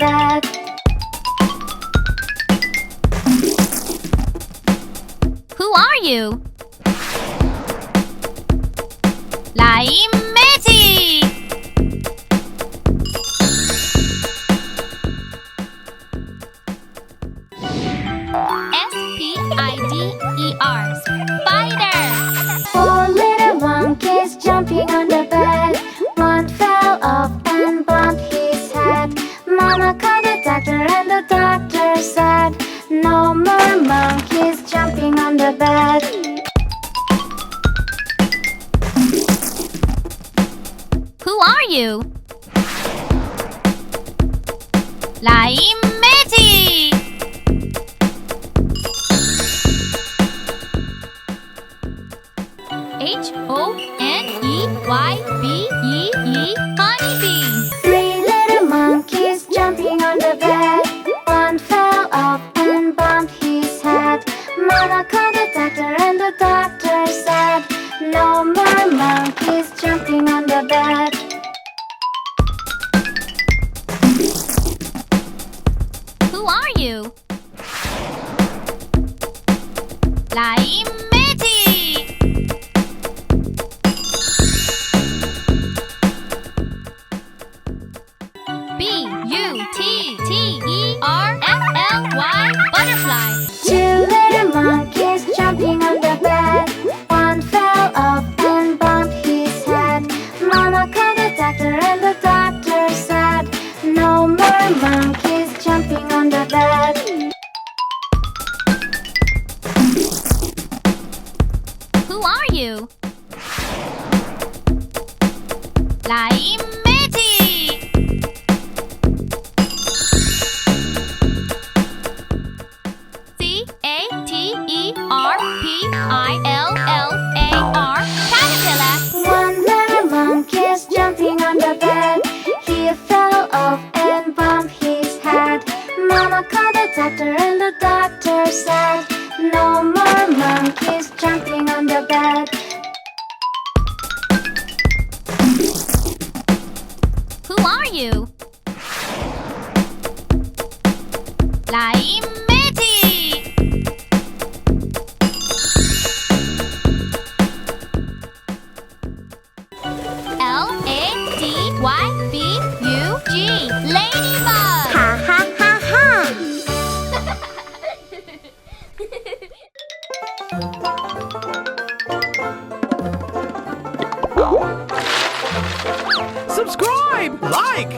bed. Who are you? LimeTube. S-P-I-D-E-R. Spider. Four little monkeys jumping on the bed. One fell off and bumped his head. Mama called the doctor and the doctor said, no more monkeys jumping on the bed. Who are you? LimeTube. Honeybee. Honeybee. Three little monkeys jumping on the bed. One fell off and bumped his head. Mama called the doctor and the doctor said, no more monkeys jumping on the bed. Who are you? LimeTube. B-U-T-T-E-R-F-L-Y. Butterfly. Two little monkeys jumping on the bed. One fell off and bumped his head. Mama called the doctor and the doctor said, no more monkeys jumping on the bed. Who are you? LimeTube. C-A-T-E-R-P-I-L-L-A-R. Caterpillar. One little monkey's jumping on the bed. He fell off and bumped his head. Mama called the doctor and the doctor said, no more monkeys jumping on the bed. Who are you? LimeTube. L-A-D-Y-B-U-G. Ladybug. Ha ha ha ha! Subscribe! Like!